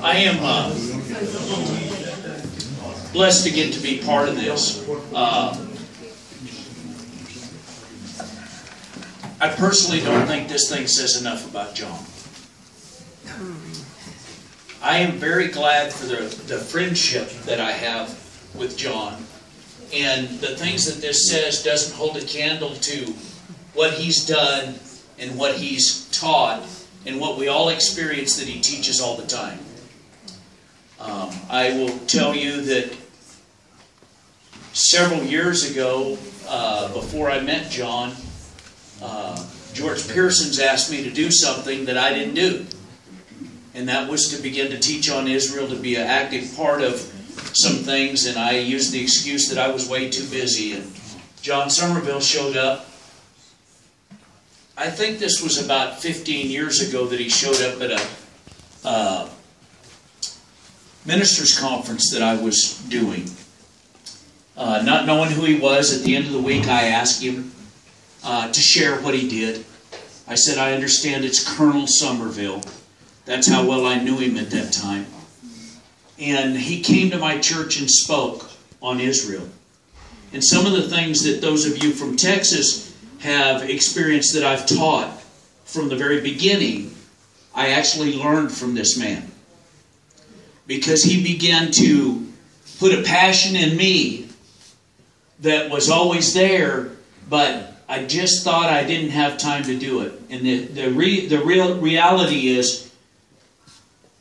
I am blessed to get to be part of this. I personally don't think this thing says enough about John. I am very glad for the friendship that I have with John. And the things that this says doesn't hold a candle to what he's done and what he's taught and what we all experience that he teaches all the time. I will tell you that several years ago, before I met John, George Pearson's asked me to do something that I didn't do. And that was to begin to teach on Israel, to be an active part of some things, and I used the excuse that I was way too busy. And John Somerville showed up. I think this was about 15 years ago that he showed up at a ministers' conference that I was doing. Not knowing who he was, at the end of the week I asked him to share what he did. I said, I understand it's Colonel Somerville. That's how well I knew him at that time. And he came to my church and spoke on Israel. And some of the things that those of you from Texas have experienced that I've taught from the very beginning, I actually learned from this man. Because he began to put a passion in me that was always there, but I just thought I didn't have time to do it. And the real reality is,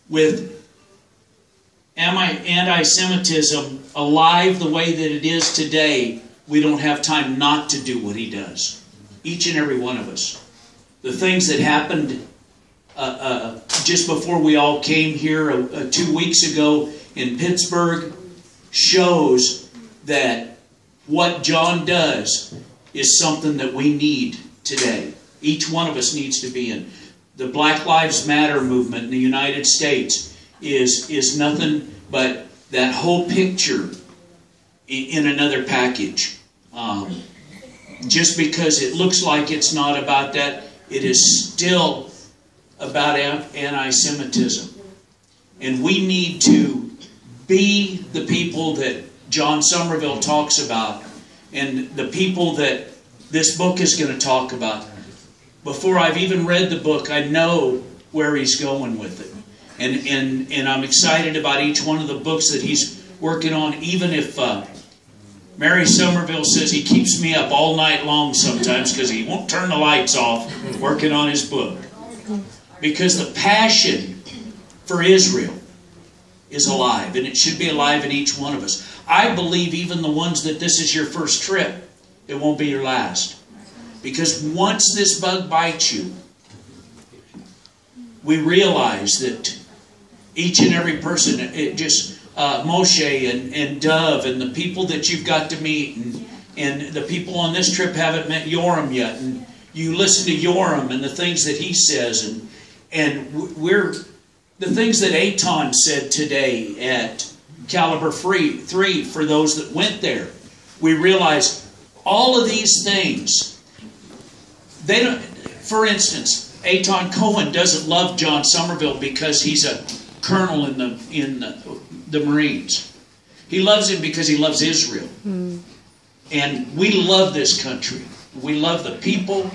with anti-Semitism alive the way that it is today, we don't have time not to do what he does. Each and every one of us. The things that happened just before we all came here 2 weeks ago in Pittsburgh shows that what John does is something that we need today. Each one of us needs to be in. The Black Lives Matter movement in the United States is nothing but that whole picture in another package. Just because it looks like it's not about that, it is still about anti-Semitism. And we need to be the people that John Somerville talks about, and the people that this book is going to talk about. Before I've even read the book, I know where he's going with it. And I'm excited about each one of the books that he's working on, even if Mary Somerville says he keeps me up all night long sometimes because he won't turn the lights off working on his book. Because the passion for Israel is alive, and it should be alive in each one of us. I believe even the ones that this is your first trip, it won't be your last. Because once this bug bites you, we realize that each and every person, Moshe and Dove and the people that you've got to meet, and the people on this trip haven't met Yoram yet, and you listen to Yoram and the things that he says, and the things that Eitan said today at Caliber 3 for those that went there. We realize all of these things, they don't. For instance, Eitan Cohen doesn't love John Somerville because he's a colonel in the Marines. He loves him because he loves Israel. And we love this country. We love the people.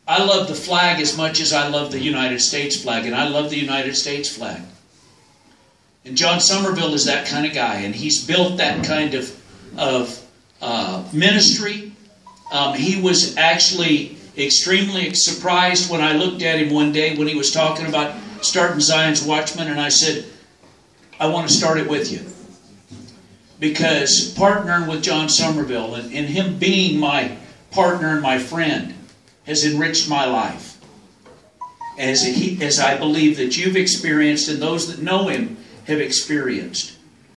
I love the flag as much as I love the United States flag, and I love the United States flag. And John Somerville is that kind of guy, and he's built that kind of ministry. He was actually extremely surprised when I looked at him one day when he was talking about starting Zion's Watchman, and I said, I want to start it with you. Because partnering with John Somerville and him being my partner and my friend has enriched my life. As I believe that you've experienced and those that know him have experienced.